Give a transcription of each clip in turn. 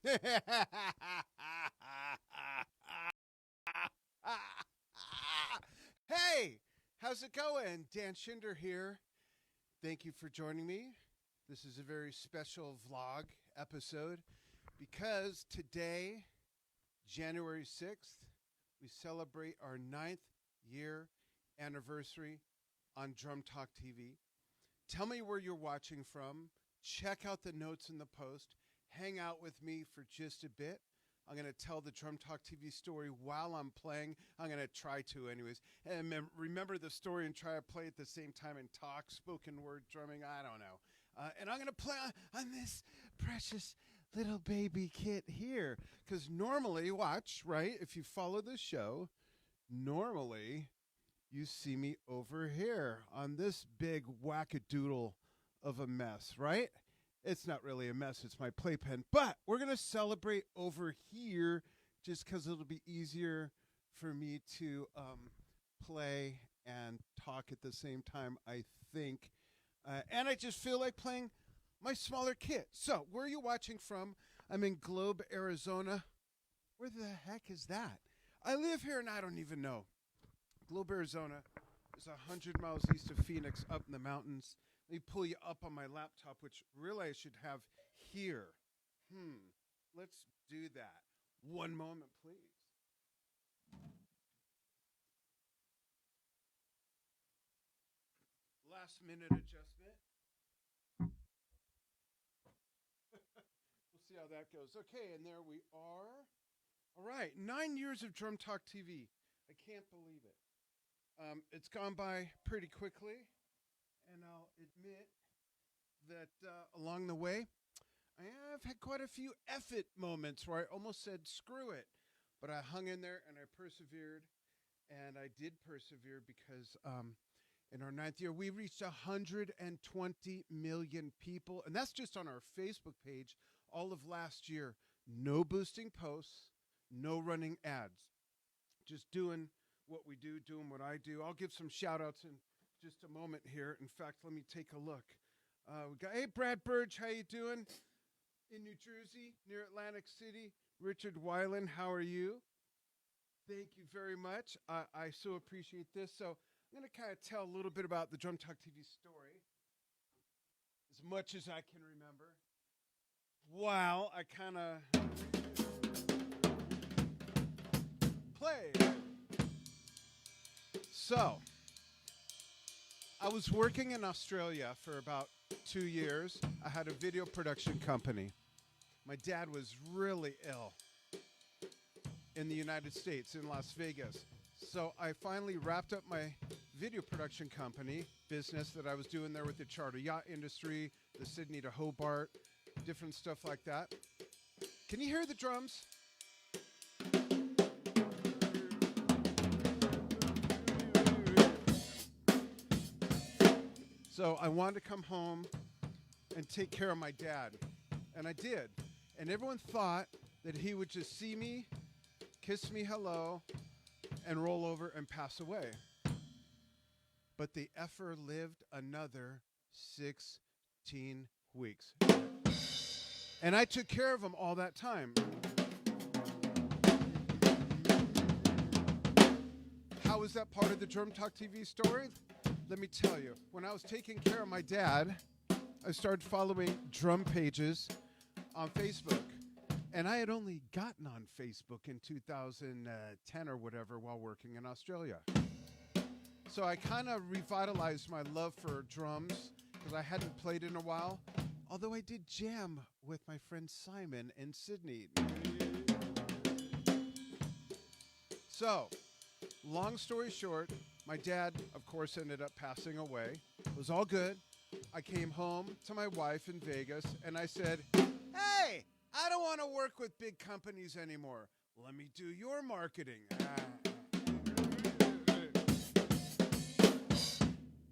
Hey, how's it going? Dan Schinder here. Thank you for joining me. This is a very special vlog episode because today, January 6th, we celebrate our 9th year anniversary on Drum Talk TV. Tell me where you're watching from. Check out the notes in the post. Hang out with me for just a bit. I'm going to tell the Drum Talk TV story while I'm playing. I'm going to try to anyways. And remember the story and try to play at the same time and talk, spoken word drumming, I don't know. And I'm going to play on this precious little baby kit here. Because normally, watch, right, if you follow the show, normally you see me over here on this big wackadoodle of a mess, right? It's not really a mess, it's my playpen. But we're going to celebrate over here just because it'll be easier for me to play and talk at the same time, I think. And I just feel like playing my smaller kit. So, where are you watching from? I'm in Globe, Arizona. Where the heck is that? I live here and I don't even know. Globe, Arizona is 100 miles east of Phoenix, up in the mountains. Let me pull you up on my laptop, which really I should have here. Let's do that. One moment, please. Last minute adjustment. We'll see how that goes. Okay, and there we are. All right, 9 years of Drum Talk TV. I can't believe it. It's gone by pretty quickly. And I'll admit that along the way, I've had quite a few F-it moments where I almost said, screw it. But I hung in there and I persevered. And I did persevere because in our 9th year, we reached 120 million people. And that's just on our Facebook page all of last year. No boosting posts, no running ads. Just doing what we do, doing what I do. I'll give some shout outs in just a moment here. In fact, let me take a look. We got, hey, Brad Burge, how you doing? In New Jersey, near Atlantic City. Richard Weiland, how are you? Thank you very much. I so appreciate this. So I'm going to kind of tell a little bit about the Drum Talk TV story, as much as I can remember. Wow, I kind of play. So, I was working in Australia for about 2 years. I had a video production company. My dad was really ill in the United States, in Las Vegas. So I finally wrapped up my video production company business that I was doing there with the charter yacht industry, the Sydney to Hobart, different stuff like that. Can you hear the drums? So I wanted to come home and take care of my dad. And I did. And everyone thought that he would just see me, kiss me hello, and roll over and pass away. But the effer lived another 16 weeks. And I took care of him all that time. How is that part of the Drum Talk TV story? Let me tell you, when I was taking care of my dad, I started following drum pages on Facebook. And I had only gotten on Facebook in 2010 or whatever while working in Australia. So I kind of revitalized my love for drums because I hadn't played in a while. Although I did jam with my friend Simon in Sydney. So, long story short, my dad, of course, ended up passing away. It was all good. I came home to my wife in Vegas, and I said, hey, I don't want to work with big companies anymore. Let me do your marketing.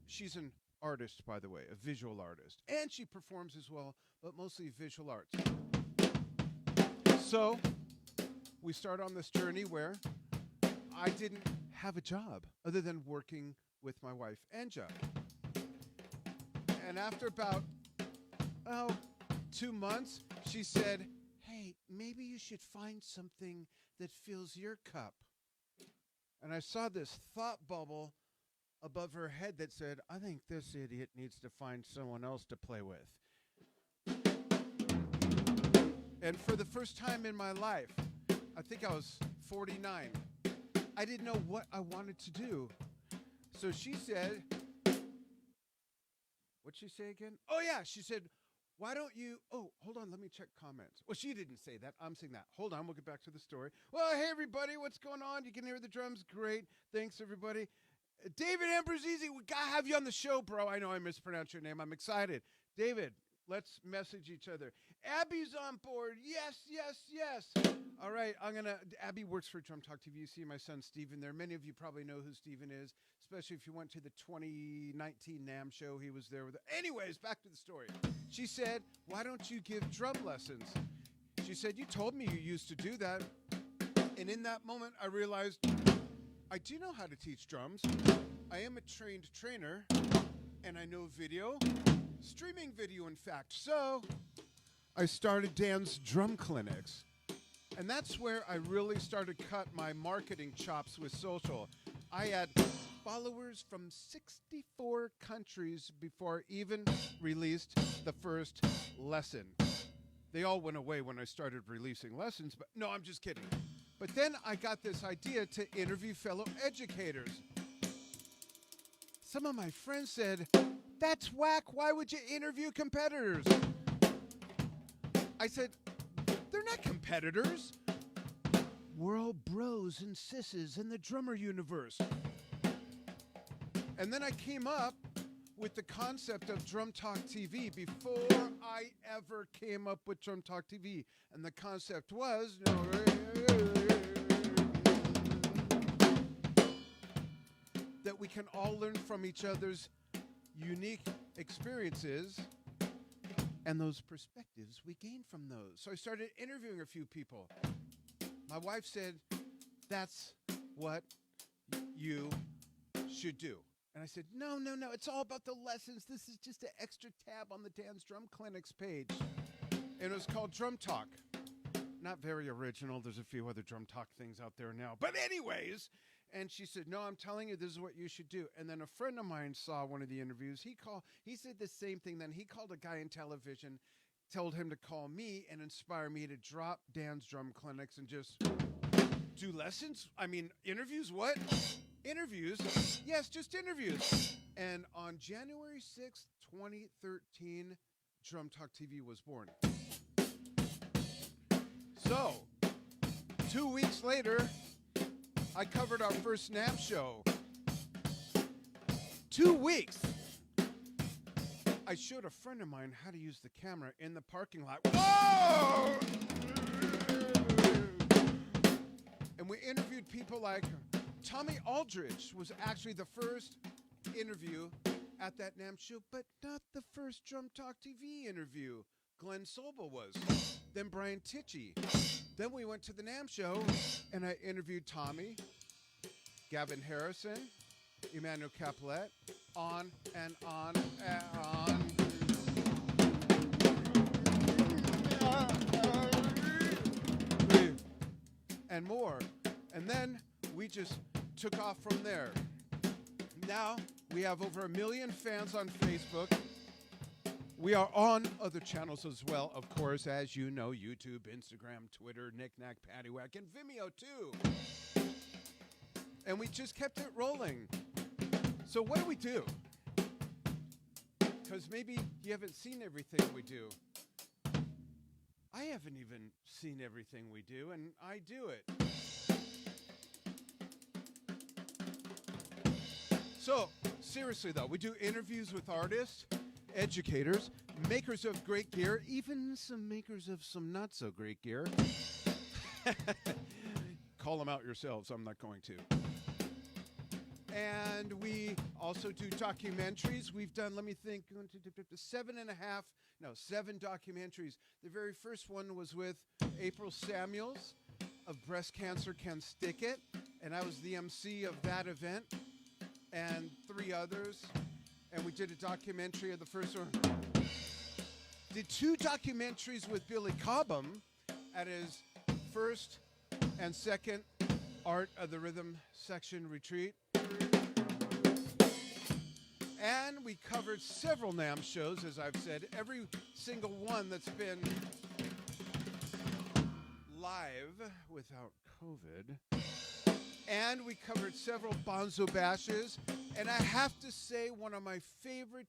She's an artist, by the way, a visual artist. And she performs as well, but mostly visual arts. So we start on this journey where I didn't have a job other than working with my wife, Anja. And after about 2 months, she said, hey, maybe you should find something that fills your cup. And I saw this thought bubble above her head that said, I think this idiot needs to find someone else to play with. And for the first time in my life, I think I was 49, I didn't know what I wanted to do. So she said, what'd she say again? Oh, yeah, she said, why don't you, oh, hold on, let me check comments. Well, she didn't say that. I'm saying that. Hold on, we'll get back to the story. Well, hey, everybody, what's going on? You can hear the drums. Great. Thanks, everybody. David Ambrosisi, we got to have you on the show, bro. I know I mispronounced your name. I'm excited. David, let's message each other. Abby's on board. Yes, yes, yes. All right, Abby works for Drum Talk TV. You see my son Steven there. Many of you probably know who Steven is, especially if you went to the 2019 NAMM show. He was there with anyways, back to the story. She said, why don't you give drum lessons? She said, you told me you used to do that. And in that moment, I realized I do know how to teach drums. I am a trained trainer, and I know video, streaming video, in fact. So I started Dan's drum clinics. And that's where I really started cut my marketing chops with social. I had followers from 64 countries before I even released the first lesson. They all went away when I started releasing lessons, but no, I'm just kidding. But then I got this idea to interview fellow educators. Some of my friends said, that's whack, why would you interview competitors? I said, they're not competitors. We're all bros and sisses in the drummer universe. And then I came up with the concept of Drum Talk TV before I ever came up with Drum Talk TV. And the concept was, that we can all learn from each other's unique experiences and those perspectives we gain from those. So I started interviewing a few people. My wife said, that's what you should do. And I said, no, it's all about the lessons. This is just an extra tab on the Dan's Drum Clinics page. And it was called Drum Talk. Not very original. There's a few other Drum Talk things out there now. But anyways, and she said, no, I'm telling you, this is what you should do. And then a friend of mine saw one of the interviews. He said the same thing. Then he called a guy in television, told him to call me and inspire me to drop Dan's Drum Clinics and just do lessons. I mean, interviews, what? Interviews? Yes, just interviews. And on January 6th, 2013, Drum Talk TV was born. So, 2 weeks later, I covered our first NAMM show. 2 weeks. I showed a friend of mine how to use the camera in the parking lot. Whoa! And we interviewed people like Tommy Aldridge was actually the first interview at that NAMM show, but not the first Drum Talk TV interview. Glenn Sobel was. Then Brian Tichy. Then we went to the NAMM show, and I interviewed Tommy, Gavin Harrison, Emmanuel Capelet, on and on and on. And more. And then we just took off from there. Now we have over 1 million fans on Facebook. We are on other channels as well, of course, as you know, YouTube, Instagram, Twitter, Knick-Knack, Paddywhack, and Vimeo too. And we just kept it rolling. So what do? Because maybe you haven't seen everything we do. I haven't even seen everything we do, and I do it. So, seriously though, we do interviews with artists, educators, makers of great gear, even some makers of some not so great gear. Call them out yourselves, I'm not going to. And we also do documentaries. We've done, let me think, 7 documentaries. The very first one was with April Samuels of Breast Cancer Can Stick It, and I was the MC of that event, and 3 others. And we did a documentary of the first one. Did 2 documentaries with Billy Cobham at his first and second Art of the Rhythm section retreat. And we covered several NAMM shows, as I've said, every single one that's been live without COVID. And we covered several Bonzo Bashes. And I have to say, one of my favorite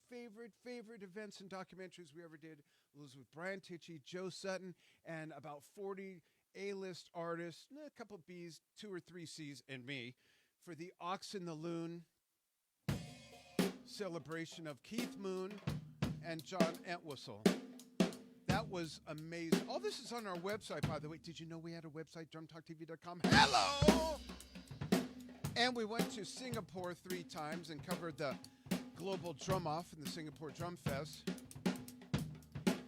events and documentaries we ever did was with Brian Tichy, Joe Sutton, and about 40 A-list artists, a couple Bs, 2 or 3 Cs, and me, for the Ox and the Loon celebration of Keith Moon and John Entwistle. That was amazing. All this is on our website, by the way. Did you know we had a website, drumtalktv.com? Hello! And we went to Singapore 3 times and covered the Global Drum Off in the Singapore Drum Fest.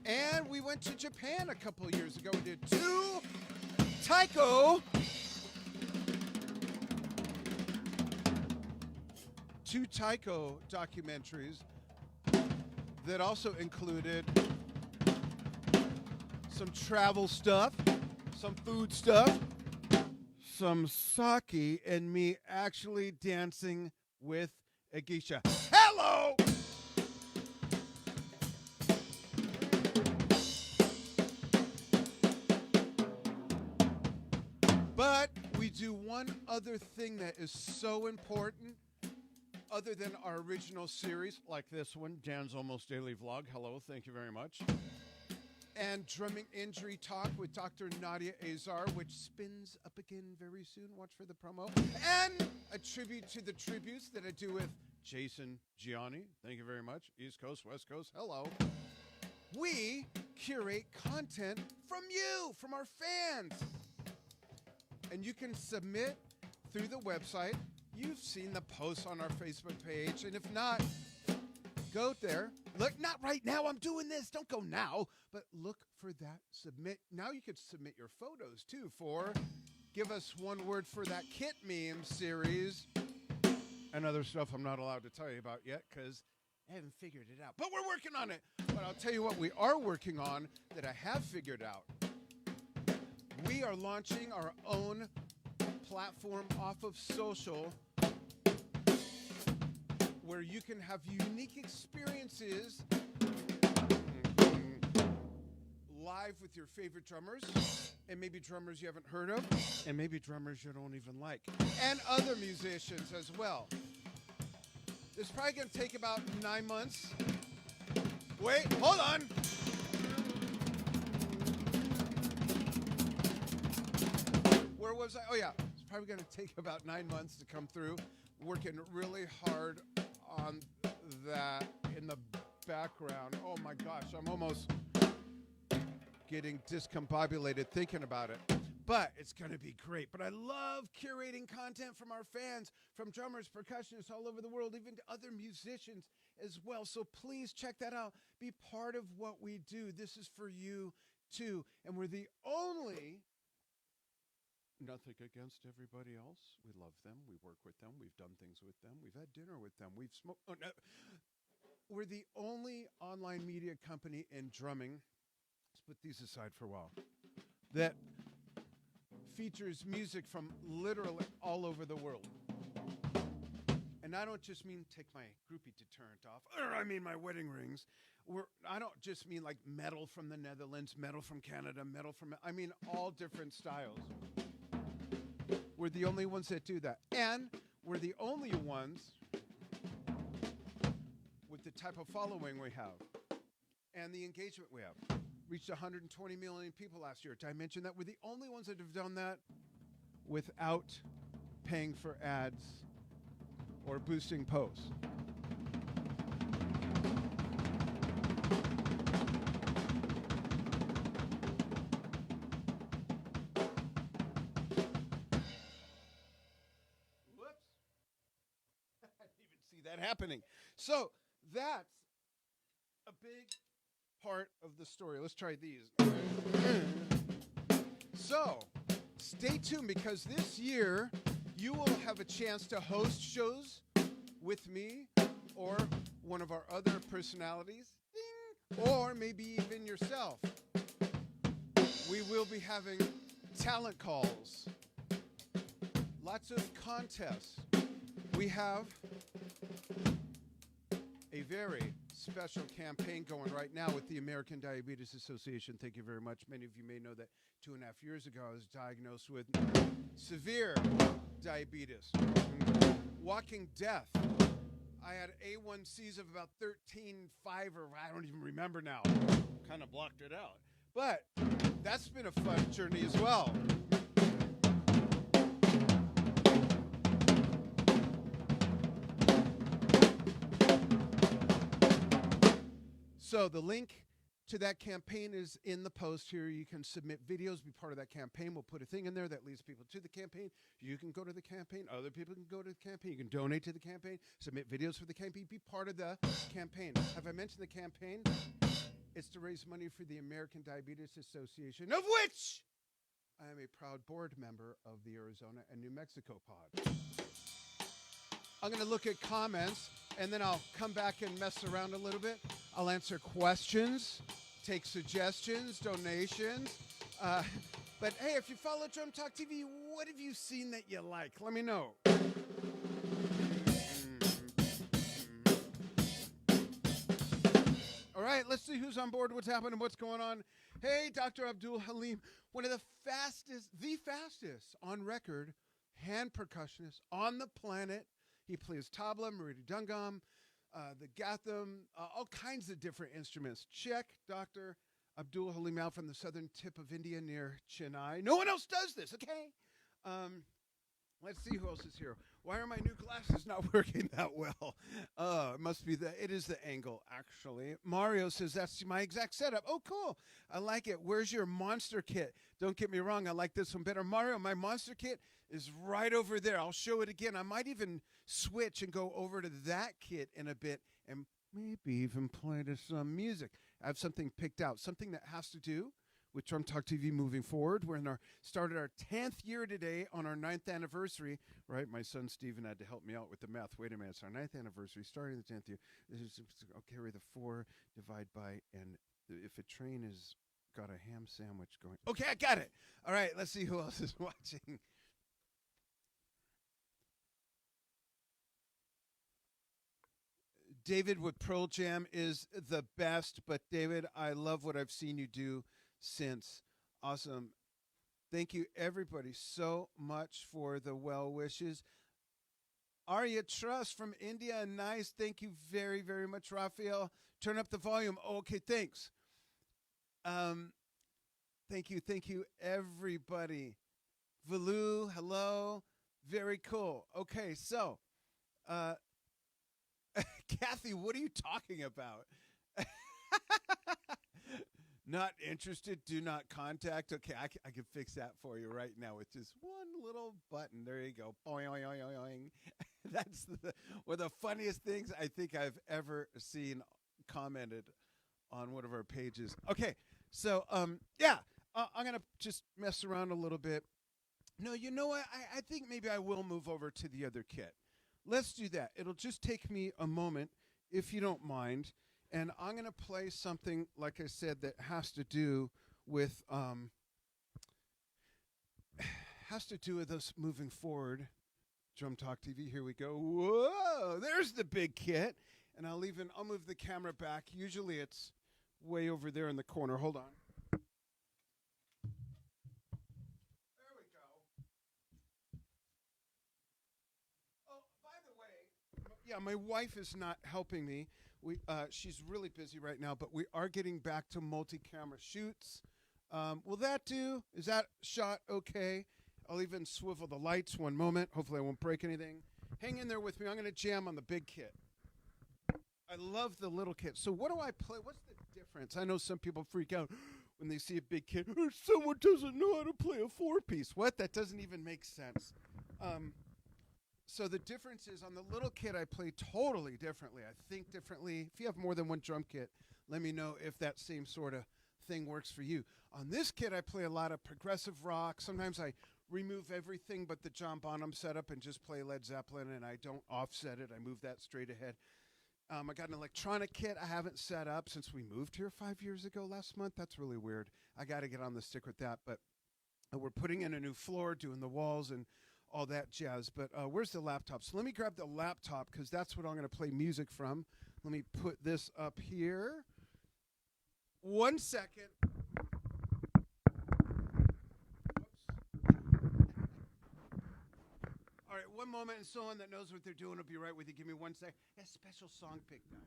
And we went to Japan a couple of years ago. We did 2 taiko documentaries that also included some travel stuff, some food stuff, some sake, and me actually dancing with a geisha. Hello! But we do one other thing that is so important, other than our original series, like this one, Dan's Almost Daily Vlog. Hello, thank you very much. And Drumming Injury Talk with Dr. Nadia Azar, which spins up again very soon. Watch for the promo. And a tribute to the tributes that I do with Jason Gianni. Thank you very much. East Coast, West Coast, hello. We curate content from you, from our fans. And you can submit through the website. You've seen the posts on our Facebook page. And if not, go there. Look, not right now. I'm doing this. Don't go now. But look for that submit. Now you could submit your photos, too, for Give Us One Word for That Kit meme series. And other stuff I'm not allowed to tell you about yet because I haven't figured it out. But we're working on it. But I'll tell you what we are working on that I have figured out. We are launching our own platform off of social where you can have unique experiences live with your favorite drummers, and maybe drummers you haven't heard of, and maybe drummers you don't even like, and other musicians as well. It's probably going to take about 9 months. Wait, hold on. Where was I? Oh, yeah. It's probably going to take about 9 months to come through. Working really hard on that in the background. Oh, my gosh. I'm almost getting discombobulated thinking about it. But it's going to be great. But I love curating content from our fans, from drummers, percussionists all over the world, even to other musicians as well. So please check that out. Be part of what we do. This is for you, too. And we're the only... Nothing against everybody else. We love them. We work with them. We've done things with them. We've had dinner with them. We've smoked. Oh, no. We're the only online media company in drumming, let's put these aside for a while, that features music from literally all over the world. And I don't just mean take my groupie deterrent off, or I mean my wedding rings. I don't just mean like metal from the Netherlands, metal from Canada, metal from, I mean all different styles. We're the only ones that do that. And we're the only ones with the type of following we have and the engagement we have. Reached 120 million people last year. Did I mention that? We're the only ones that have done that without paying for ads or boosting posts. Happening. So that's a big part of the story. Let's try these. So stay tuned because this year you will have a chance to host shows with me or one of our other personalities, or maybe even yourself. We will be having talent calls, lots of contests. We have a very special campaign going right now with the American Diabetes Association. Thank you very much. Many of you may know that 2.5 years ago I was diagnosed with severe diabetes, walking death. I had A1Cs of about 13.5, or I don't even remember now. Kind of blocked it out. But that's been a fun journey as well. So the link to that campaign is in the post here. You can submit videos, be part of that campaign. We'll put a thing in there that leads people to the campaign. You can go to the campaign. Other people can go to the campaign. You can donate to the campaign, submit videos for the campaign, be part of the campaign. Have I mentioned the campaign? It's to raise money for the American Diabetes Association, of which I am a proud board member of the Arizona and New Mexico pod. I'm going to look at comments, and then I'll come back and mess around a little bit. I'll answer questions, take suggestions, donations. But hey, if you follow Drum Talk TV, what have you seen that you like? Let me know. All right, let's see who's on board, what's happening, what's going on. Hey, Dr. Abdul Halim, one of the fastest on record hand percussionists on the planet. He plays tabla, mridangam, the gatham, all kinds of different instruments. Check Dr. Abdul Halim out from the southern tip of India near Chennai. No one else does this, okay? Let's see who else is here. Why are my new glasses not working that well? It must be it is the angle, actually. Mario says, that's my exact setup. Oh, cool. I like it. Where's your monster kit? Don't get me wrong. I like this one better. Mario, my monster kit is right over there. I'll show it again. I might even switch and go over to that kit in a bit and maybe even play to some music. I have something picked out, something that has to do with Drum Talk TV moving forward. We're started our 10th year today on our 9th anniversary, right? My son Steven had to help me out with the math. Wait a minute, it's our 9th anniversary, starting the 10th year. I'll carry the 4, divide by, and if a train has got a ham sandwich going. Okay, I got it. All right, let's see who else is watching. David with Pearl Jam is the best, but David, I love what I've seen you do since. Awesome. Thank you, everybody, so much for the well wishes. Arya Trust from India, nice. Thank you very, very much, Raphael. Turn up the volume. Okay, thanks. Thank you, everybody. Valu, hello. Very cool. Okay, so, Kathy, what are you talking about? Not interested, do not contact. Okay, I can fix that for you right now with just one little button. There you go. Boing, boing, boing, boing. That's one of the funniest things I think I've ever seen commented on one of our pages. Okay, so, yeah, I'm going to just mess around a little bit. No, you know what? I think maybe I will move over to the other kit. Let's do that. It'll just take me a moment, if you don't mind. And I'm going to play something, like I said, that has to do with us moving forward. Drum Talk TV, here we go. Whoa, there's the big kit. And I'll move the camera back. Usually it's way over there in the corner. Hold on. There we go. Oh, by the way, yeah, my wife is not helping me. She's really busy right now, but we are getting back to multi-camera shoots. Will that do? Is that shot okay? I'll even swivel the lights one moment. Hopefully I won't break anything. Hang in there with me. I'm going to jam on the big kit. I love the little kit. So what do I play? What's the difference? I know some people freak out when they see a big kit. Someone doesn't know how to play a 4-piece. What? That doesn't even make sense. So the difference is on the little kit, I play totally differently. I think differently. If you have more than one drum kit, let me know if that same sort of thing works for you. On this kit, I play a lot of progressive rock. Sometimes I remove everything but the John Bonham setup and just play Led Zeppelin, and I don't offset it. I move that straight ahead. I got an electronic kit I haven't set up since we moved here 5 years ago last month. That's really weird. I got to get on the stick with that. But we're putting in a new floor, doing the walls and all that jazz. But where's the laptop? So let me grab the laptop because that's what I'm going to play music from. Let me put this up here. 1 second. All right, one moment, and someone that knows what they're doing will be right with you. Give me 1 sec. A special song picked out.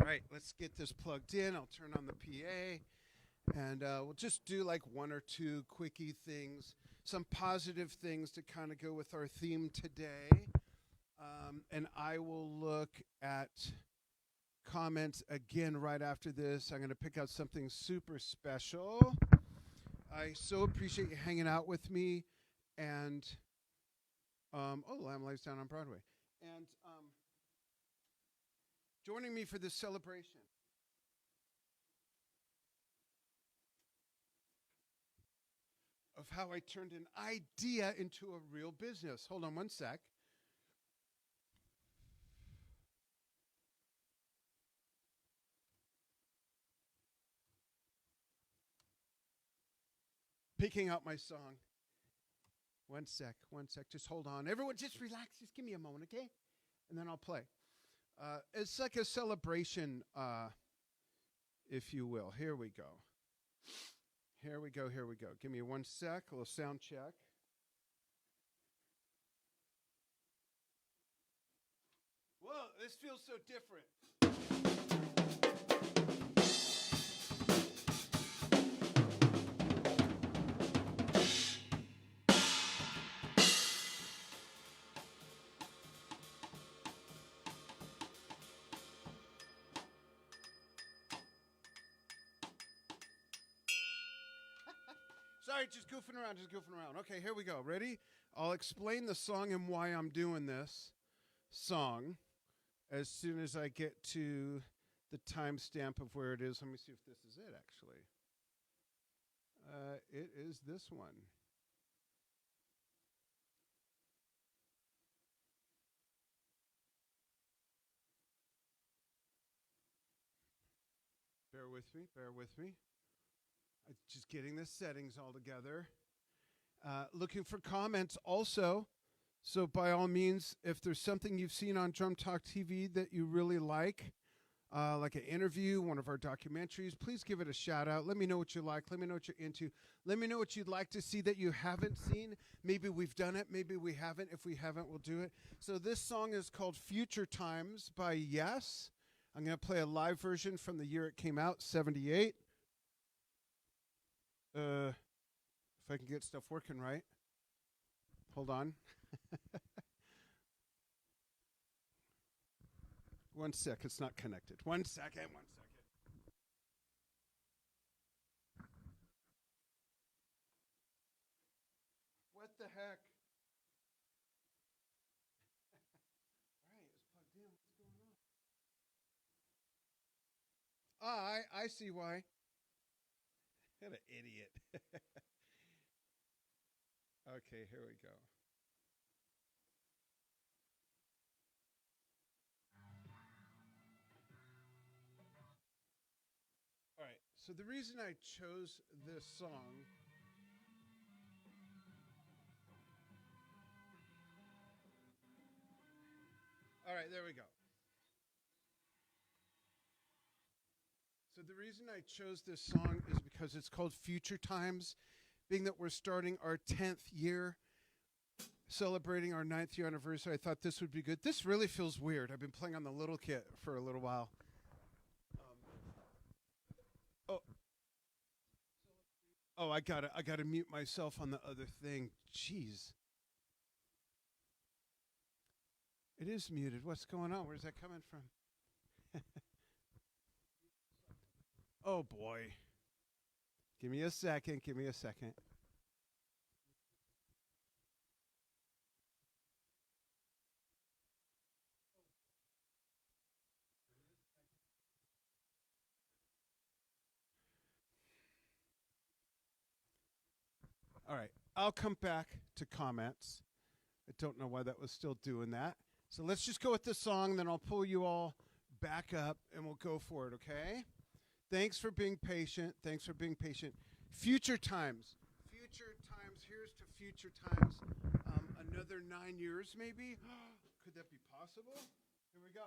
All right, let's get this plugged in. I'll turn on the PA, and we'll just do like one or two quickie things, some positive things to kind of go with our theme today. And I will look at comments again right after this. I'm going to pick out something super special. I so appreciate you hanging out with me. And, Lamb Lies Down on Broadway. And joining me for this celebration. Of how I turned an idea into a real business. Hold on 1 sec. Picking out my song. 1 sec. Just hold on. Everyone just relax. Just give me a moment, okay? And then I'll play. It's like a celebration, if you will. Here we go. Here we go. Give me 1 sec. A little sound check. Whoa, this feels so different. Sorry, just goofing around. Okay, here we go. Ready? I'll explain the song and why I'm doing this song as soon as I get to the timestamp of where it is. Let me see if this is it, actually. It is this one. Bear with me. Just getting the settings all together. Looking for comments also. So by all means, if there's something you've seen on Drum Talk TV that you really like an interview, one of our documentaries, please give it a shout out. Let me know what you like. Let me know what you're into. Let me know what you'd like to see that you haven't seen. Maybe we've done it. Maybe we haven't. If we haven't, we'll do it. So this song is called Future Times by Yes. I'm going to play a live version from the year it came out, 78. If I can get stuff working right. Hold on. 1 sec, it's not connected. 1 second. What the heck? All right, it's plugged in. What's going on? I see why. What an idiot. Okay, here we go. All right, so the reason I chose this song. All right, there we go. So the reason I chose this song is because it's called Future Times, being that we're starting our 10th year, celebrating our 9th year anniversary. I thought this would be good. This really feels weird. I've been playing on the little kit for a little while. I gotta mute myself on the other thing. Jeez. It is muted. What's going on? Where's that coming from? Oh boy. Give me a second. All right. I'll come back to comments. I don't know why that was still doing that. So let's just go with this song, then I'll pull you all back up and we'll go for it, okay? Thanks for being patient. Thanks for being patient. Future times. Future times. Here's to future times. Another 9 years, maybe? Could that be possible? Here we go.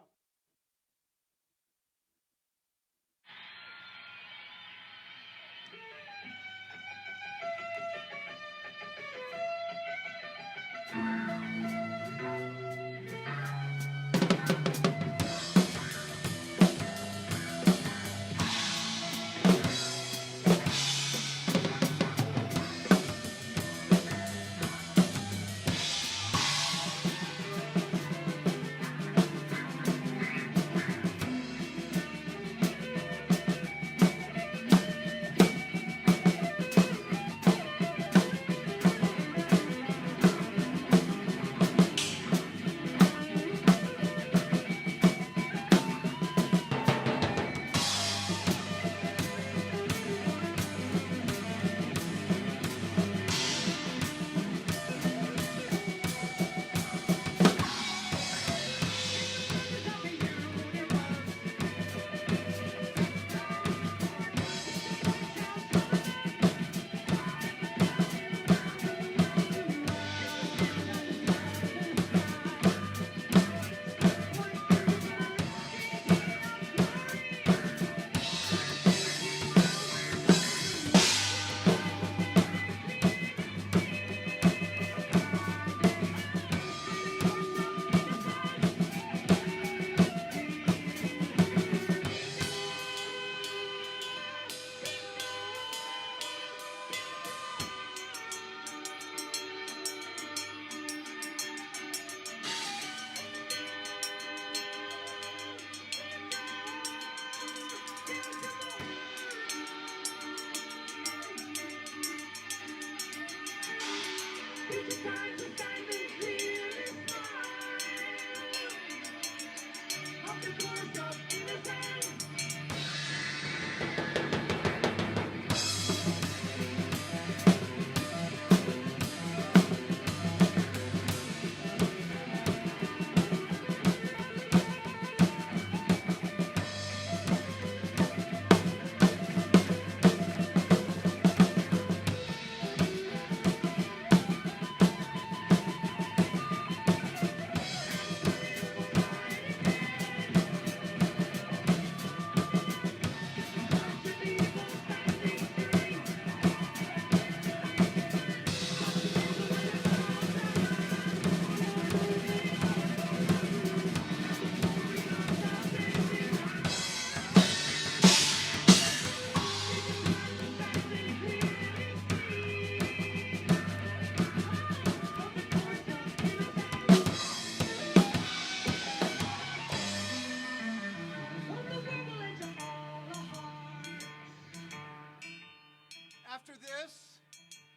After this,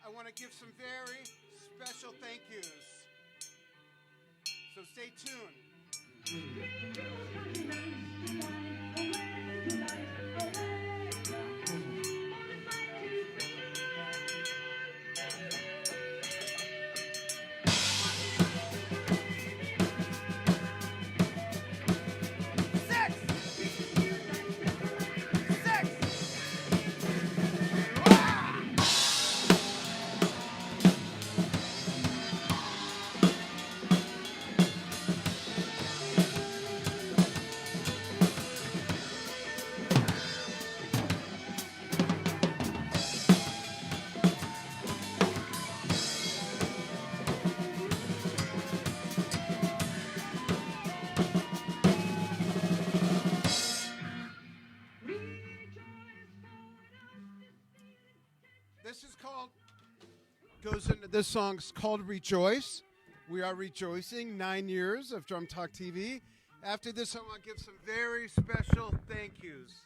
I want to give some very special thank yous. So stay This song's called Rejoice. We are rejoicing 9 years of Drum Talk TV. After this, I want to give some very special thank yous.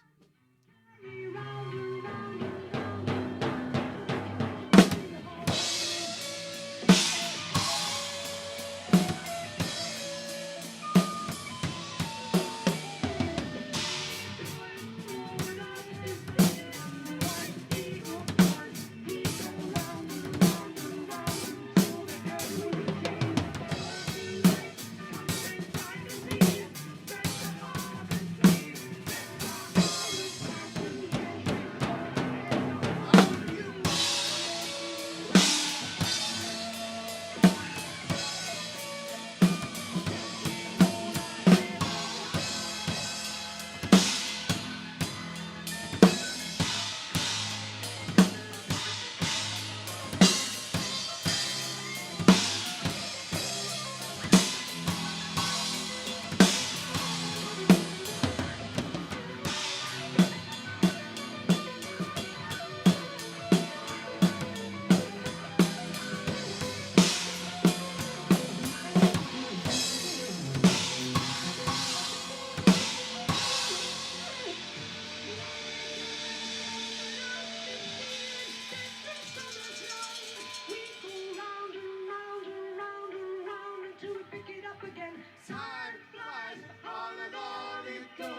go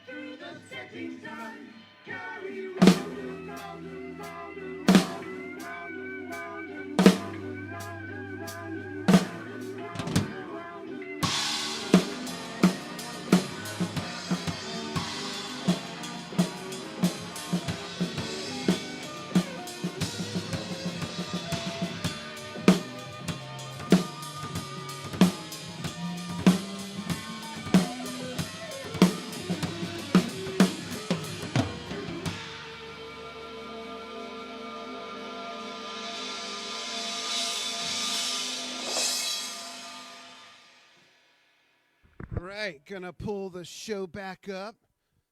through the setting sun. Carry round and round and round and round and round and round and round and round and round and round and round and round. Right, gonna pull the show back up.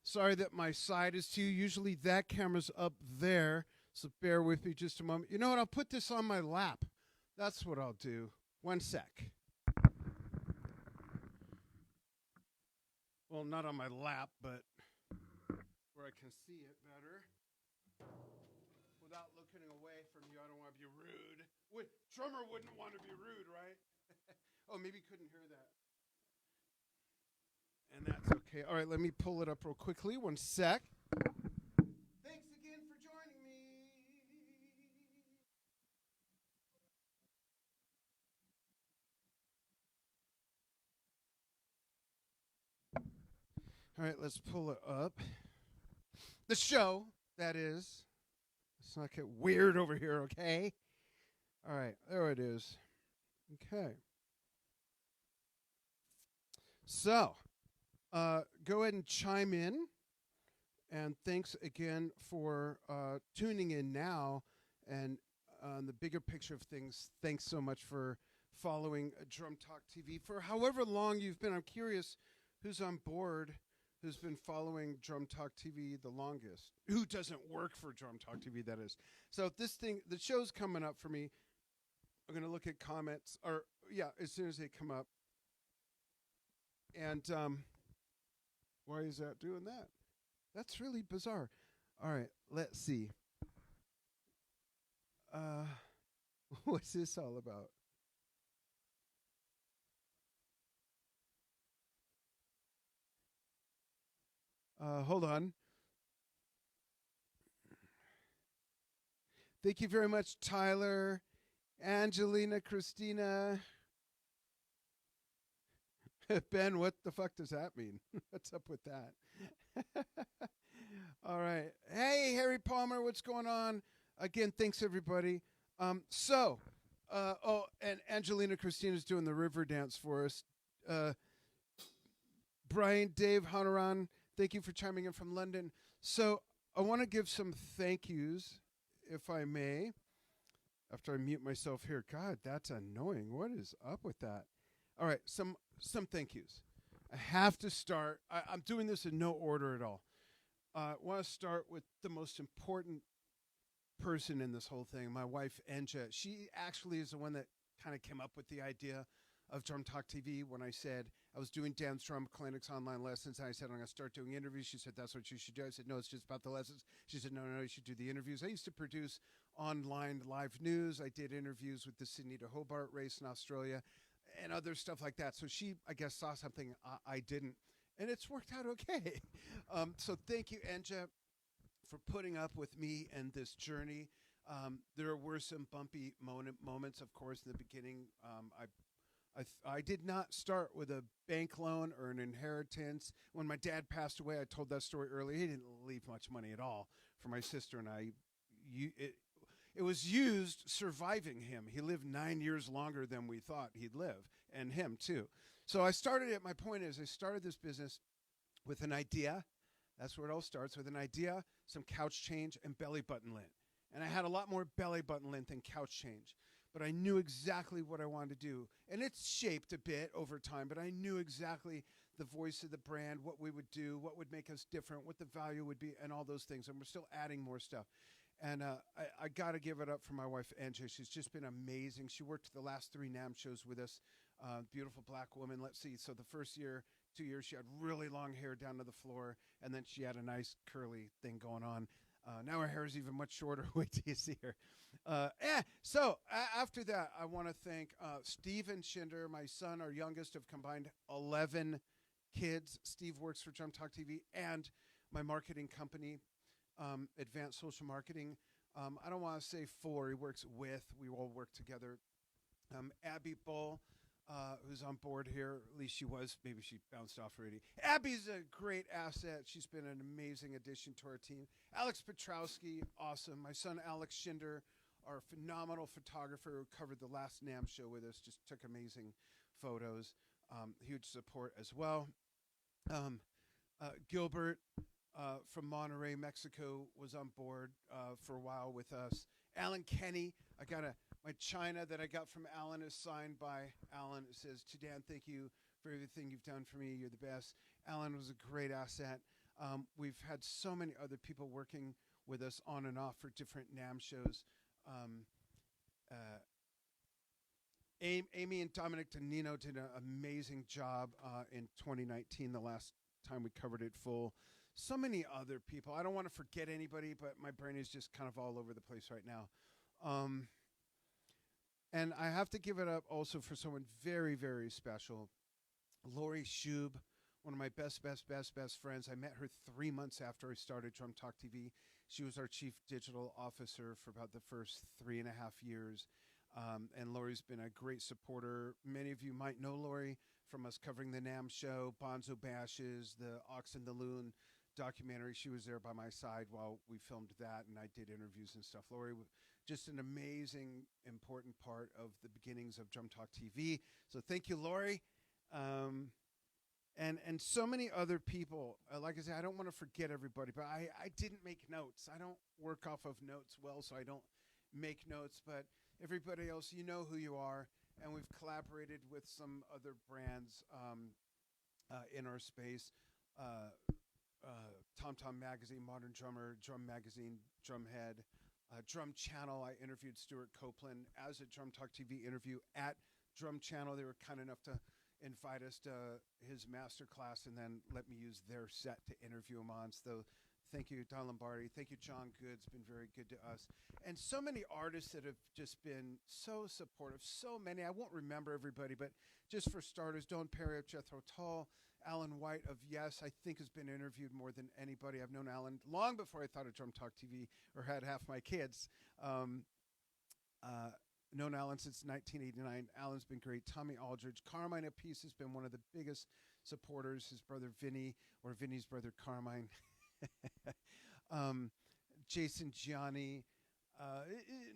Sorry that my side is to you. Usually that camera's up there, so bear with me just a moment. You know what? I'll put this on my lap. That's what I'll do. 1 sec. Well, not on my lap, but where I can see it better. Without looking away from you, I don't want to be rude. Drummer wouldn't want to be rude, right? Oh, maybe you couldn't hear that. And that's okay. All right, let me pull it up real quickly. 1 sec. Thanks again for joining me. All right, let's pull it up. The show, that is. Let's not get weird over here, okay? All right, there it is. Okay. So, go ahead and chime in. And thanks again for tuning in now. And on the bigger picture of things, thanks so much for following Drum Talk TV for however long you've been. I'm curious who's on board, who's been following Drum Talk TV the longest. Who doesn't work for Drum Talk TV, that is. So this thing, the show's coming up for me. I'm going to look at comments, or as soon as they come up. And why is that doing that? That's really bizarre. All right, let's see. What's this all about? Hold on. Thank you very much, Tyler, Angelina, Christina. Ben, what the fuck does that mean? What's up with that? All right. Hey, Harry Palmer, what's going on? Again, thanks, everybody. And Angelina Christina's doing the river dance for us. Brian, Dave, Hanaran, thank you for chiming in from London. So I want to give some thank yous, if I may, after I mute myself here. God, that's annoying. What is up with that? All right, some thank yous. I have to start. I'm doing this in no order at all. I want to start with the most important person in this whole thing, my wife, Enja. She actually is the one that kind of came up with the idea of Drum Talk TV when I said I was doing dance drum clinics, online lessons, and I said I'm going to start doing interviews. She said, that's what you should do. I said, no, it's just about the lessons. She said, no, you should do the interviews. I used to produce online live news. I did interviews with the Sydney to Hobart race in Australia and other stuff like that. So she, I guess, saw something I didn't, and it's worked out okay. So thank you, Enja, for putting up with me and this journey. There were some bumpy moments, of course, in the beginning. I did not start with a bank loan or an inheritance. When my dad passed away, I told that story earlier. He didn't leave much money at all for my sister and I. It was used surviving him. He lived 9 years longer than we thought he'd live, and him too. So I started it. My point is, I started this business with an idea. That's where it all starts, with an idea, some couch change, and belly button lint. And I had a lot more belly button lint than couch change. But I knew exactly what I wanted to do. And it's shaped a bit over time, but I knew exactly the voice of the brand, what we would do, what would make us different, what the value would be, and all those things. And we're still adding more stuff. And I got to give it up for my wife, Angie. She's just been amazing. She worked the last 3 NAMM shows with us. Beautiful black woman. Let's see. So the first year, 2 years, she had really long hair down to the floor. And then she had a nice curly thing going on. Now her hair is even much shorter. Wait till you see her. So after that, I want to thank Steve and Shinder, my son, our youngest, have combined 11 kids. Steve works for Drum Talk TV and my marketing company, Advanced Social Marketing. I don't want to say for, he works with, we all work together. Abby Bull, who's on board here, at least she was, maybe she bounced off already. Abby's a great asset. She's been an amazing addition to our team. Alex Petrowski, awesome. My son, Alex Schinder, our phenomenal photographer who covered the last NAMM show with us, just took amazing photos. Huge support as well. Gilbert from Monterrey, Mexico, was on board for a while with us. Alan Kenny, I got my China that I got from Alan is signed by Alan. It says, "To Dan, thank you for everything you've done for me. You're the best." Alan was a great asset. We've had so many other people working with us on and off for different NAMM shows. Amy and Dominic Danino did an amazing job in 2019, the last time we covered it full. So many other people. I don't want to forget anybody, but my brain is just kind of all over the place right now. And I have to give it up also for someone very, very special. Lori Schube, one of my best friends. I met her 3 months after I started Drum Talk TV. She was our chief digital officer for about the first 3.5 years. And Lori's been a great supporter. Many of you might know Lori from us covering the NAMM show, Bonzo Bashes, the Ox and the Loon documentary. She was there by my side while we filmed that, and I did interviews and stuff. Lori, just an amazing, important part of the beginnings of Drum Talk TV. So thank you, Lori. And so many other people. Like I said, I don't want to forget everybody, but I didn't make notes. I don't work off of notes well, so I don't make notes. But everybody else, you know who you are. And we've collaborated with some other brands in our space. Tom Tom Magazine, Modern Drummer, Drum Magazine, Drumhead, Drum Channel. I interviewed Stuart Copeland as a Drum Talk TV interview at Drum Channel. They were kind enough to invite us to his master class and then let me use their set to interview him on. So thank you, Don Lombardi. Thank you, John Goods. Been very good to us. And so many artists that have just been so supportive. So many. I won't remember everybody, but just for starters, Don Perry of Jethro Tull, Alan White of Yes, I think has been interviewed more than anybody. I've known Alan long before I thought of Drum Talk TV or had half my kids. Known Alan since 1989. Alan's been great. Tommy Aldridge. Carmine Apiece has been one of the biggest supporters. His brother Vinny, or Vinny's brother Carmine. Jason Gianni,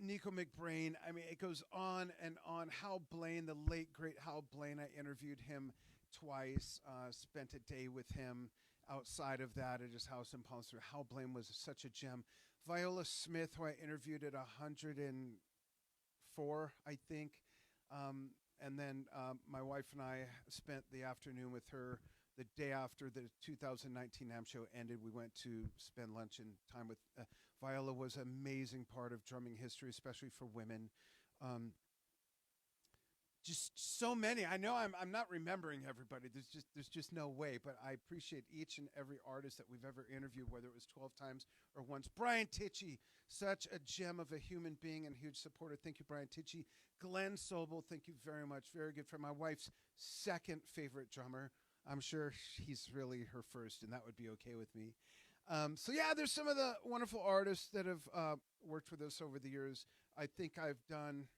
Nico McBrain. I mean, it goes on and on. Hal Blaine, the late, great Hal Blaine. I interviewed him twice, spent a day with him outside of that at his house in Palm Springs. Hal Blaine was such a gem. Viola Smith, who I interviewed at 104, I think. And then my wife and I spent the afternoon with her. The day after the 2019 NAMM show ended, we went to spend lunch and time with Viola. Was an amazing part of drumming history, especially for women. Just so many. I know I'm not remembering everybody. There's just no way. But I appreciate each and every artist that we've ever interviewed, whether it was 12 times or once. Brian Tichy, such a gem of a human being and huge supporter. Thank you, Brian Tichy. Glenn Sobel, thank you very much. Very good friend. My wife's second favorite drummer. I'm sure he's really her first, and that would be okay with me. So yeah, there's some of the wonderful artists that have worked with us over the years. I think I've done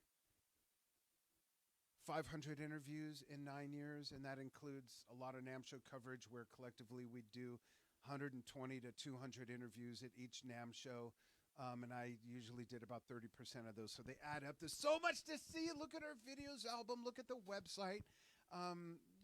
500 interviews in 9 years, and that includes a lot of NAMM show coverage where collectively we do 120 to 200 interviews at each NAMM show. And I usually did about 30% of those. So they add up. There's so much to see. Look at our videos album. Look at the website.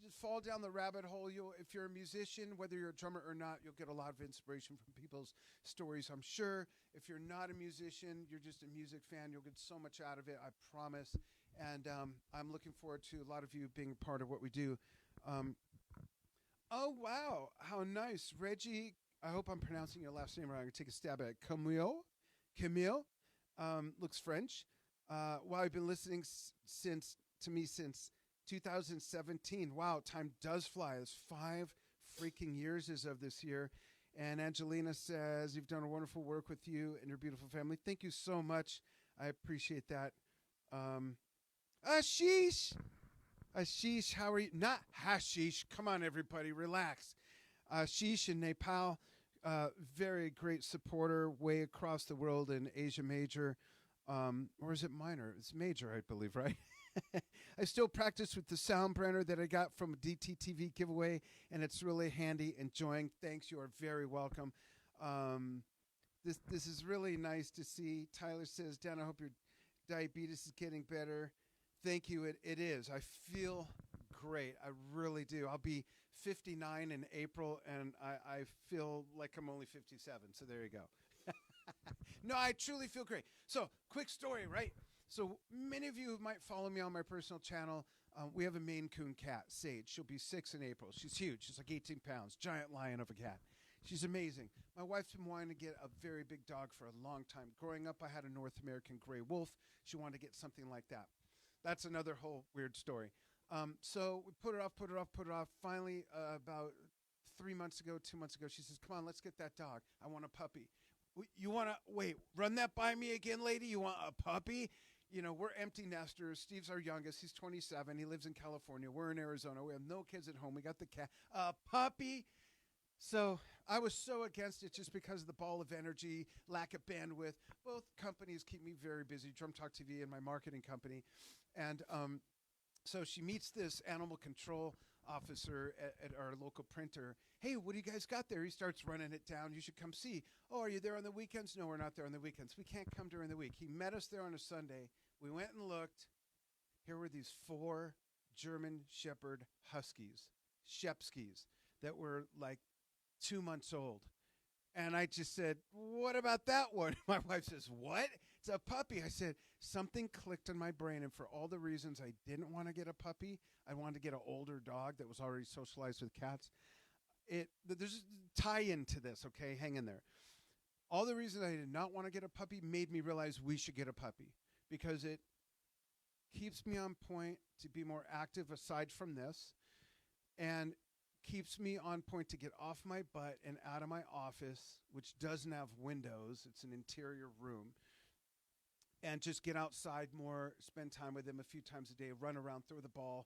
Just fall down the rabbit hole. If you're a musician, whether you're a drummer or not, you'll get a lot of inspiration from people's stories, I'm sure. If you're not a musician, you're just a music fan, you'll get so much out of it, I promise. And I'm looking forward to a lot of you being part of what we do. Oh, wow. How nice. Reggie, I hope I'm pronouncing your last name right. I'm going to take a stab at it. Camille. Looks French. Wow, I've been listening since 2017. Wow, time does fly. It's 5 freaking years as of this year. And Angelina says, you've done a wonderful work with you and your beautiful family. Thank you so much. I appreciate that. Sheesh. Ashish, how are you? Not hashish. Come on, everybody, relax. Ashish in Nepal, very great supporter way across the world in Asia Major. Or is it minor? It's major, I believe, right? I still practice with the sound brand that I got from a DTTV giveaway, and it's really handy. Enjoying. Thanks. You are very welcome. This is really nice to see. Tyler says, Dan, I hope your diabetes is getting better. Thank you. It is. I feel great. I really do. I'll be 59 in April, and I feel like I'm only 57. So there you go. No, I truly feel great. So, quick story, right? So, many of you might follow me on my personal channel. We have a Maine Coon cat, Sage. She'll be 6 in April. She's huge. She's like 18 pounds. Giant lion of a cat. She's amazing. My wife's been wanting to get a very big dog for a long time. Growing up, I had a North American gray wolf. She wanted to get something like that. That's another whole weird story. So we put it off. Finally, about 3 months ago, 2 months ago, she says, come on, let's get that dog. I want a puppy. You want to, wait, run that by me again, lady? You want a puppy? You know, we're empty nesters. Steve's our youngest. He's 27. He lives in California. We're in Arizona. We have no kids at home. We got the cat. A puppy? So I was so against it just because of the ball of energy, lack of bandwidth. Both companies keep me very busy, Drum Talk TV and my marketing company. And so she meets this animal control officer at our local printer. Hey, what do you guys got there? He starts running it down. You should come see. Oh, are you there on the weekends? No, we're not there on the weekends. We can't come during the week. He met us there on a Sunday. We went and looked. Here were these 4 German Shepherd Huskies, Shepskis, that were like 2 months old. And I just said, what about that one? My wife says, what? It's a puppy. I said, something clicked in my brain. And for all the reasons I didn't want to get a puppy, I wanted to get an older dog that was already socialized with cats. There's a tie-in to this, okay? Hang in there. All the reasons I did not want to get a puppy made me realize we should get a puppy because it keeps me on point to be more active aside from this and keeps me on point to get off my butt and out of my office, which doesn't have windows. It's an interior room. And just get outside more, spend time with him a few times a day, run around, throw the ball,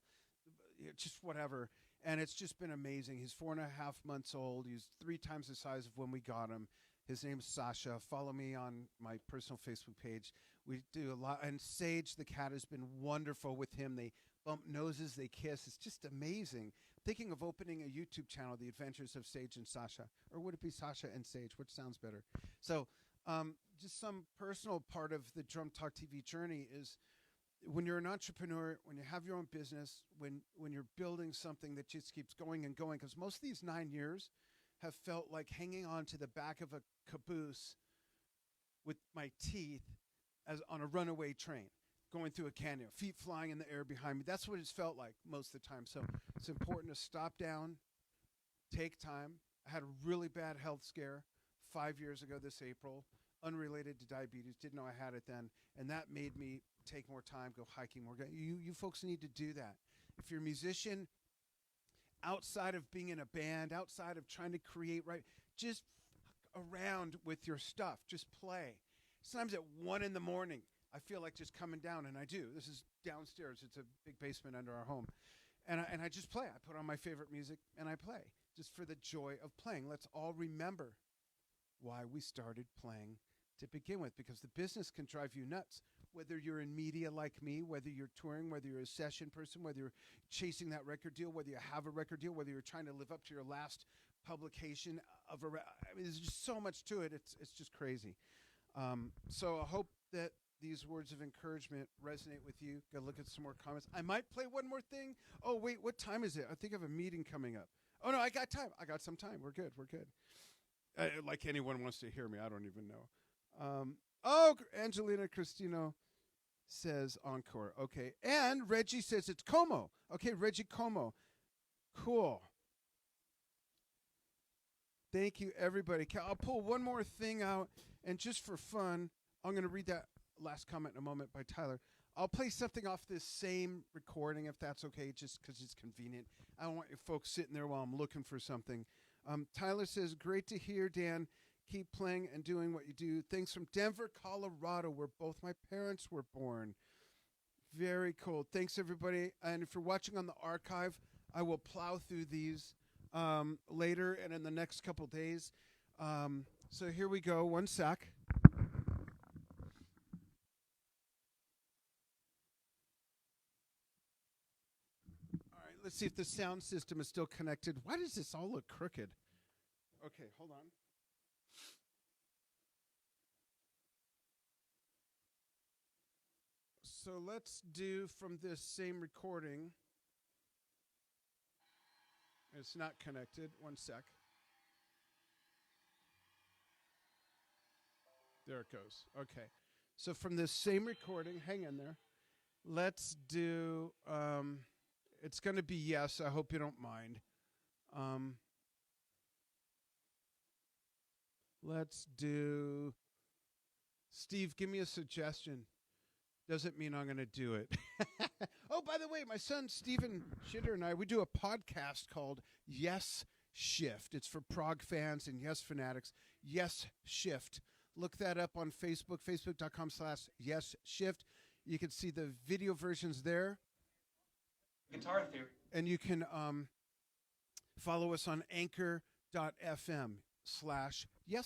just whatever. And it's just been amazing. He's 4.5 months old. He's 3 times the size of when we got him. His name's Sasha. Follow me on my personal Facebook page. We do a lot. And Sage, the cat, has been wonderful with him. They bump noses, they kiss. It's just amazing. Thinking of opening a YouTube channel, The Adventures of Sage and Sasha. Or would it be Sasha and Sage? Which sounds better? So just some personal part of the Drum Talk TV journey is when you're an entrepreneur, when you have your own business, when you're building something that just keeps going and going, because most of these 9 years have felt like hanging on to the back of a caboose with my teeth as on a runaway train going through a canyon, feet flying in the air behind me. That's what it's felt like most of the time. So it's important to stop down, take time. I had a really bad health scare 5 years ago this April, unrelated to diabetes. Didn't know I had it then. And that made me take more time, go hiking more. You folks need to do that. If you're a musician, outside of being in a band, outside of trying to create, right, just around with your stuff. Just play. Sometimes at 1 in the morning, I feel like just coming down, and I do. This is downstairs. It's a big basement under our home. And I just play. I put on my favorite music, and I play just for the joy of playing. Let's all remember why we started playing to begin with, because the business can drive you nuts. Whether you're in media like me, whether you're touring, whether you're a session person, whether you're chasing that record deal, whether you have a record deal, whether you're trying to live up to your last publication of I mean, there's just so much to it. It's just crazy. So I hope that these words of encouragement resonate with you. Go look at some more comments. I might play one more thing. Oh, wait, what time is it? I think I have a meeting coming up. Oh, no, I got time. I got some time. We're good. Like anyone wants to hear me. I don't even know. Angelina Cristino says encore. Okay. And Reggie says it's Como. Okay, Reggie Como. Cool. Thank you, everybody. I'll pull one more thing out, and just for fun, I'm going to read that last comment in a moment by Tyler. I'll play something off this same recording, if that's okay, just because it's convenient. I don't want you folks sitting there while I'm looking for something. Tyler says, great to hear, Dan. Keep playing and doing what you do. Thanks from Denver, Colorado, where both my parents were born. Very cool. Thanks, everybody. And if you're watching on the archive, I will plow through these later and in the next couple days. So here we go. One sec. All right, let's see if the sound system is still connected. Why does this all look crooked? Okay, hold on. So let's do from this same recording. It's not connected. One sec. There it goes. Okay. So from this same recording, hang in there. Let's do, it's going to be yes. I hope you don't mind. Let's do, Steve, give me a suggestion. Doesn't mean I'm going to do it. Oh, by the way, my son Stephen Shitter and I, we do a podcast called Yes Shift. It's for prog fans and Yes fanatics. Yes Shift. Look that up on Facebook, facebook.com/Yes Shift. You can see the video versions there. Guitar Theory. And you can follow us on anchor.fm/Yes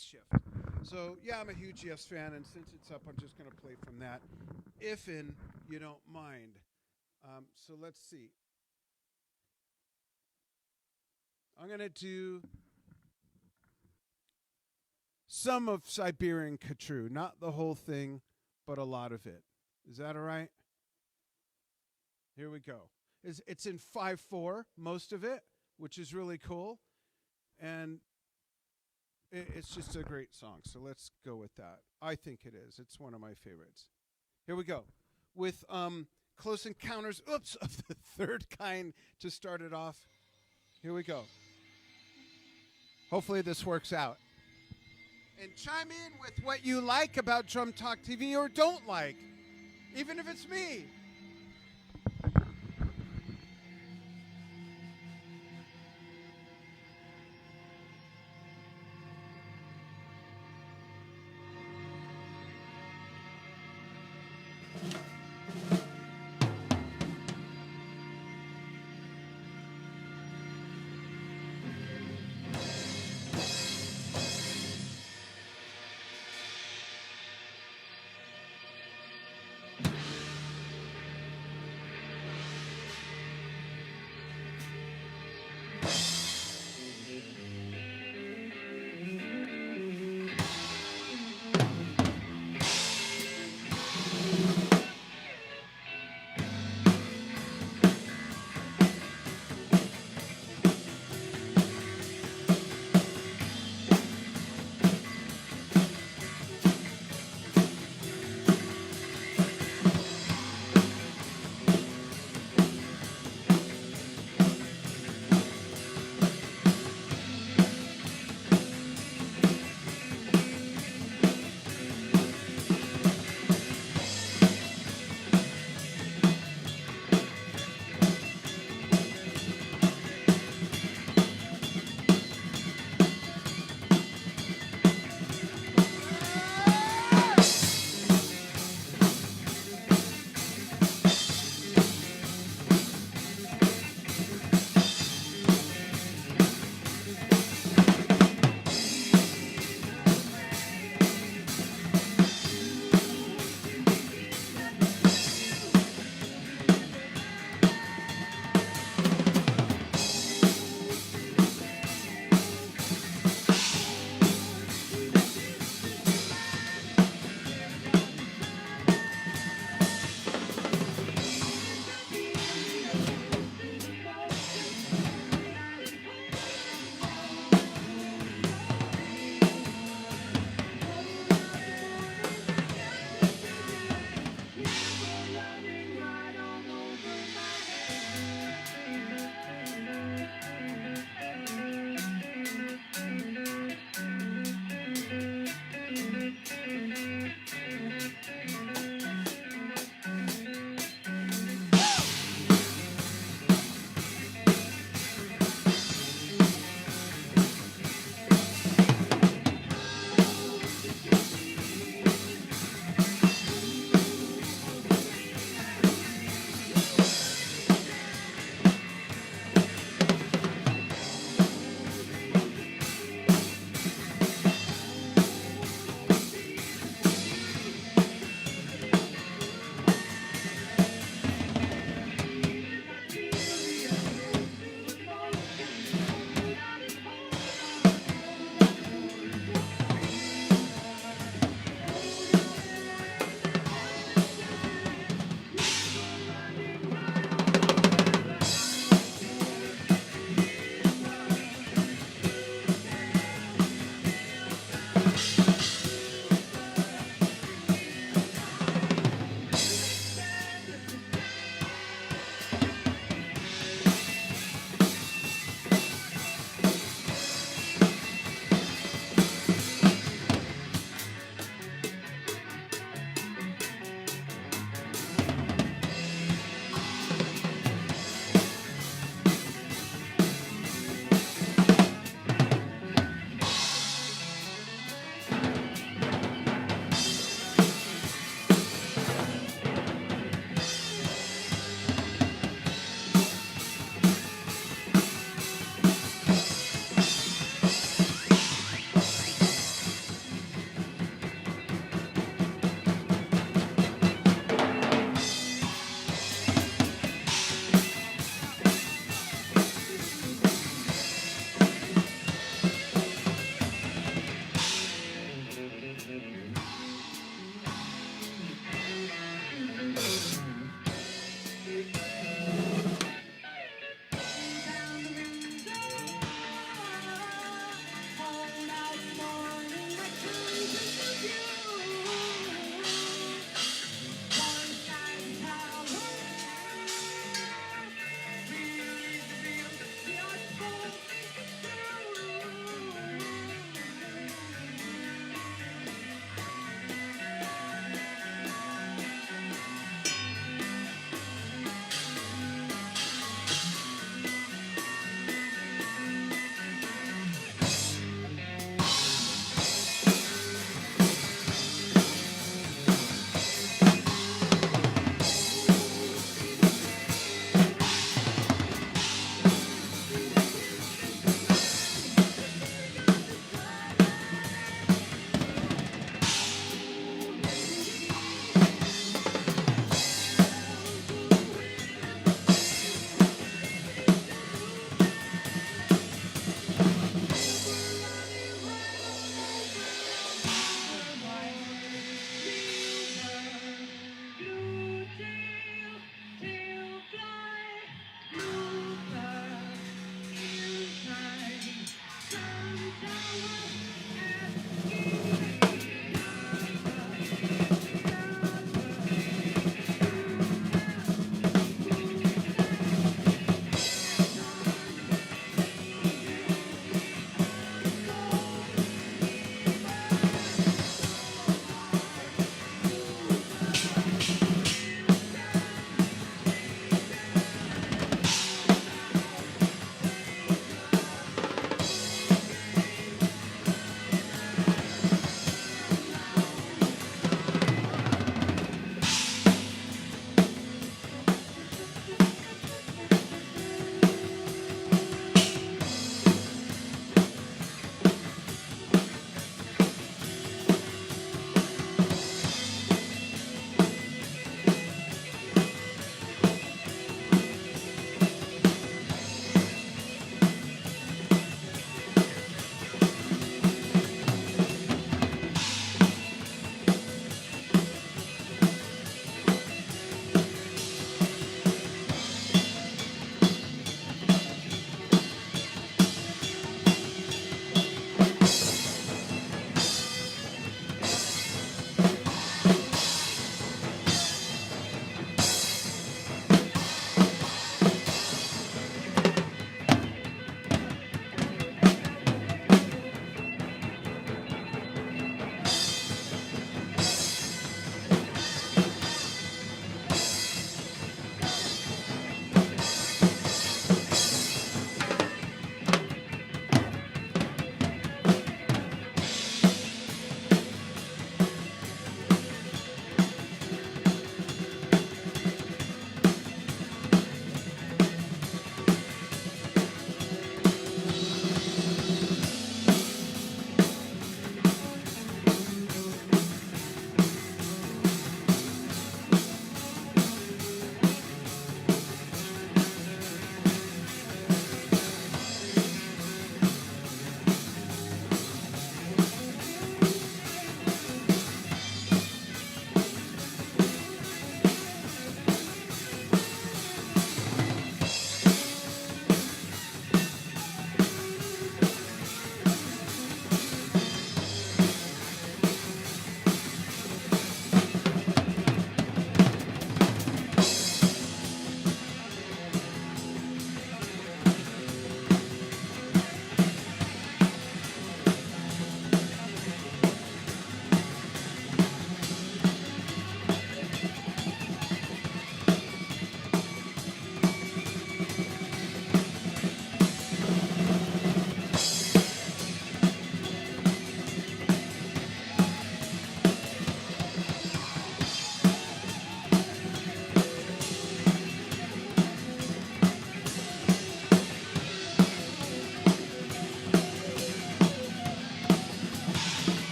Shift. So, yeah, I'm a huge Yes fan, and since it's up, I'm just going to play from that, if you don't mind. So let's see. I'm going to do some of Siberian Khatru, not the whole thing, but a lot of it. Is that all right? Here we go. It's in 5/4, most of it, which is really cool. And it's just a great song, so let's go with that. I think it is. It's one of my favorites. Here we go. With Close Encounters, of the Third Kind to start it off. Here we go. Hopefully this works out. And chime in with what you like about Drum Talk TV or don't like, even if it's me.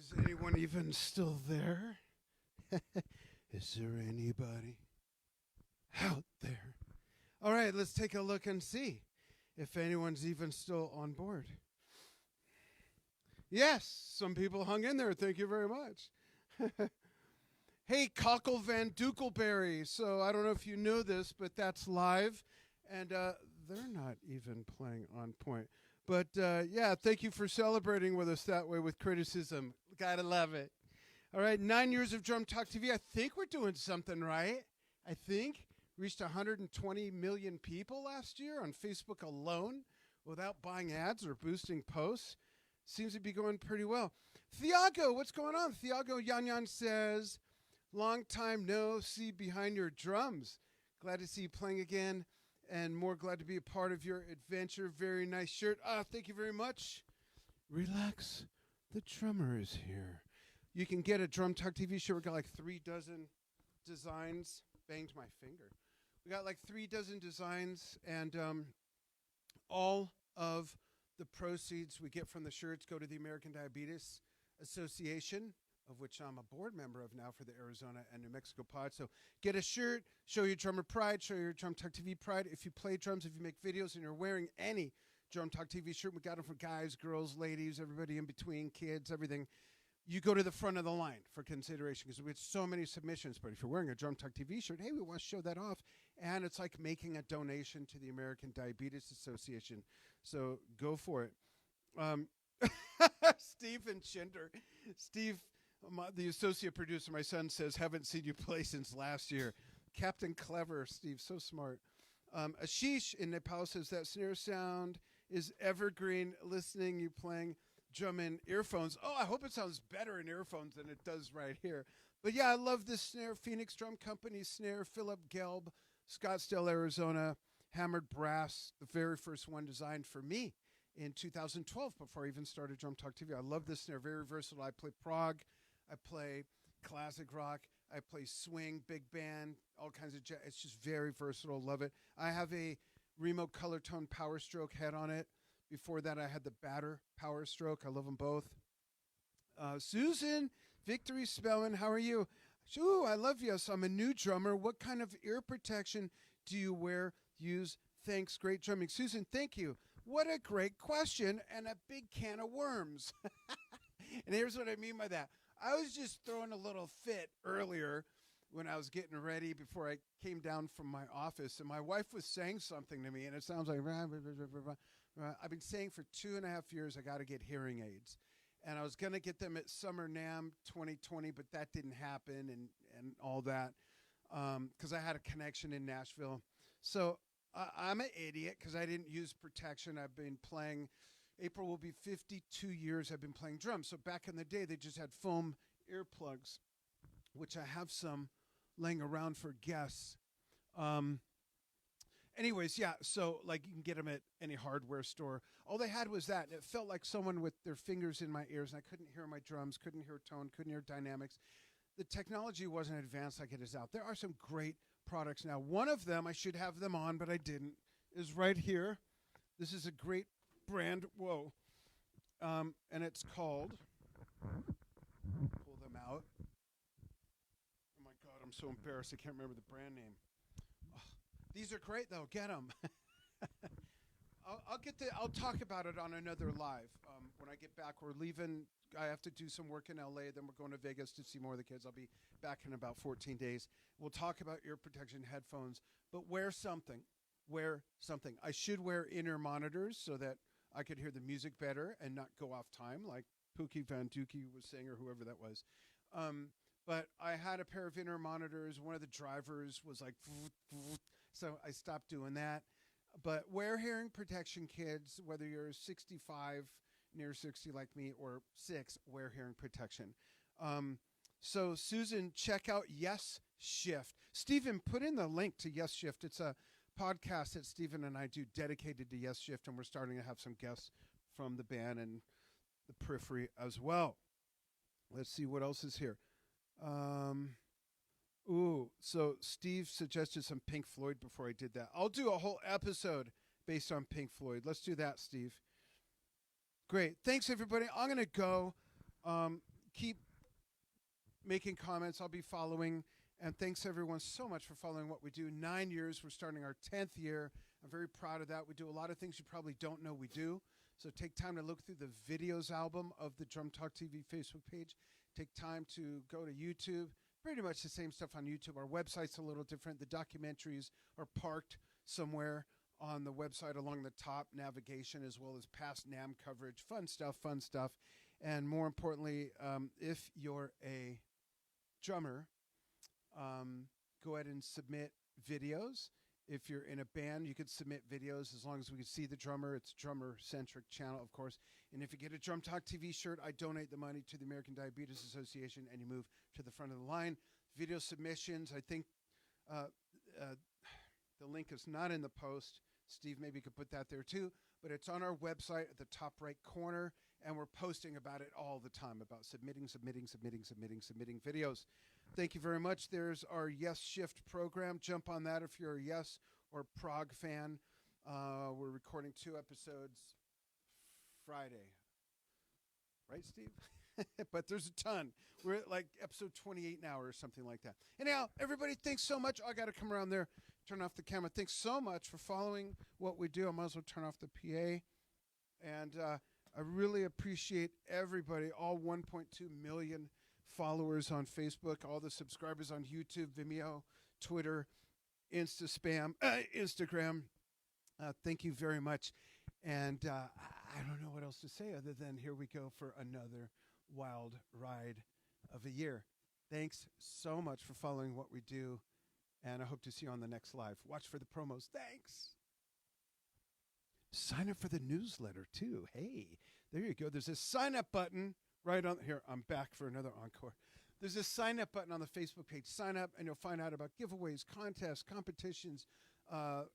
Is anyone even still there? Is there anybody out there? All right, let's take a look and see if anyone's even still on board. Yes, some people hung in there. Thank you very much. Hey, Cockle Van Dukelberry. So I don't know if you know this, but that's live. And they're not even playing on point. But yeah, thank you for celebrating with us that way with criticism. Gotta love it. All right, 9 years of Drum Talk TV. I think we're doing something right. I think reached 120 million people last year on Facebook alone without buying ads or boosting posts. Seems to be going pretty well. Thiago, what's going on? Thiago Yanyan says, long time no see behind your drums. Glad to see you playing again and more glad to be a part of your adventure. Very nice shirt. Thank you very much. Relax. The drummer is here. You can get a Drum Talk TV shirt. We got like 3 dozen designs. Banged my finger. We got like 3 dozen designs, and all of the proceeds we get from the shirts go to the American Diabetes Association, of which I'm a board member of now for the Arizona and New Mexico pod. So get a shirt, show your drummer pride, show your Drum Talk TV pride. If you play drums, if you make videos, and you're wearing any Drum Talk TV shirt, we got them for guys, girls, ladies, everybody in between, kids, everything. You go to the front of the line for consideration because we had so many submissions. But if you're wearing a Drum Talk TV shirt, hey, we want to show that off. And it's like making a donation to the American Diabetes Association. So go for it. Stephen Schinder. Steve, the associate producer, my son says, haven't seen you play since last year. Captain Clever, Steve, so smart. Ashish in Nepal says that snare sound is evergreen. Listening, you playing drum in earphones. Oh, I hope it sounds better in earphones than it does right here. But yeah, I love this snare. Phoenix Drum Company snare. Philip Gelb, Scottsdale, Arizona. Hammered brass, the very first one designed for me in 2012 before I even started Drum Talk TV. I love this snare. Very versatile. I play prog. I play classic rock. I play swing, big band, all kinds of jazz. It's just very versatile. Love it. I have a Remo Color Tone Power Stroke head on it. Before that, I had the Batter Power Stroke. I love them both. Susan, Victory Spellman, how are you? Ooh, I love you. So I'm a new drummer. What kind of ear protection do you wear, use? Thanks, great drumming. Susan, thank you. What a great question and a big can of worms. And here's what I mean by that. I was just throwing a little fit earlier when I was getting ready before I came down from my office, and my wife was saying something to me, and it sounds like, I've been saying for 2.5 years I got to get hearing aids. And I was going to get them at Summer NAMM 2020, but that didn't happen and all that because I had a connection in Nashville. So I'm an idiot because I didn't use protection. I've been playing, April will be 52 years I've been playing drums. So back in the day, they just had foam earplugs, which I have some laying around for guests. Anyways, yeah, so like you can get them at any hardware store. All they had was that. And it felt like someone with their fingers in my ears, and I couldn't hear my drums, couldn't hear tone, couldn't hear dynamics. The technology wasn't advanced like it is out. There are some great products now. One of them, I should have them on, but I didn't, is right here. This is a great brand. Whoa. And it's called, pull them out. Oh my God, I'm so embarrassed. I can't remember the brand name. These are great, though. Get them. I'll talk about it on another live. When I get back, we're leaving. I have to do some work in L.A., then we're going to Vegas to see more of the kids. I'll be back in about 14 days. We'll talk about ear protection headphones, but wear something. Wear something. I should wear inner monitors so that I could hear the music better and not go off time like Pookie Van Dookie was saying or whoever that was. But I had a pair of inner monitors. One of the drivers was like, so I stopped doing that. But wear hearing protection, kids, whether you're 65, near 60 like me, or 6, wear hearing protection. So Susan, check out Yes Shift. Stephen, put in the link to Yes Shift. It's a podcast that Stephen and I do dedicated to Yes Shift, and we're starting to have some guests from the band and the periphery as well. Let's see what else is here. So Steve suggested some Pink Floyd before I did that. I'll do a whole episode based on Pink Floyd. Let's do that, Steve. Great. Thanks, everybody. I'm going to go. keep making comments. I'll be following. And thanks, everyone, so much for following what we do. 9 years. We're starting our 10th year. I'm very proud of that. We do a lot of things you probably don't know we do. So take time to look through the videos album of the Drum Talk TV Facebook page. Take time to go to YouTube. Pretty much the same stuff on YouTube. Our website's a little different. The documentaries are parked somewhere on the website along the top navigation, as well as past NAMM coverage. Fun stuff. And more importantly, if you're a drummer, go ahead and submit videos. If you're in a band, you could submit videos as long as we can see the drummer. It's a drummer-centric channel, of course. And if you get a Drum Talk TV shirt, I donate the money to the American Diabetes Association, and you move to the front of the line. Video submissions, I think the link is not in the post. Steve maybe could put that there too. But it's on our website at the top right corner, and we're posting about it all the time, about submitting videos. Thank you very much. There's our Yes Shift program. Jump on that if you're a Yes or Prog fan. We're recording 2 episodes Friday. Right, Steve? But there's a ton. We're at like episode 28 now or something like that. Anyhow, everybody, thanks so much. I got to come around there, turn off the camera. Thanks so much for following what we do. I might as well turn off the PA. And I really appreciate everybody, all 1.2 million followers on Facebook, all the subscribers on YouTube, Vimeo, Twitter, Instagram. Thank you very much. And I don't know what else to say other than here we go for another wild ride of a year. Thanks so much for following what we do. And I hope to see you on the next live. Watch for the promos. Thanks. Sign up for the newsletter, too. Hey, there you go. There's a sign-up button right on here. I'm back for another encore. There's a sign-up button on the Facebook page. Sign up, and you'll find out about giveaways, contests, competitions,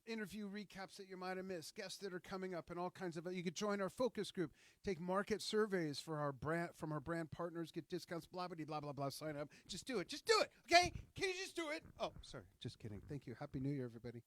interview recaps that you might have missed, guests that are coming up, and all kinds of. You could join our focus group, take market surveys for our brand from our brand partners, get discounts, blah blah blah blah. Sign up. Just do it. Okay? Can you just do it? Oh, sorry. Just kidding. Thank you. Happy New Year, everybody.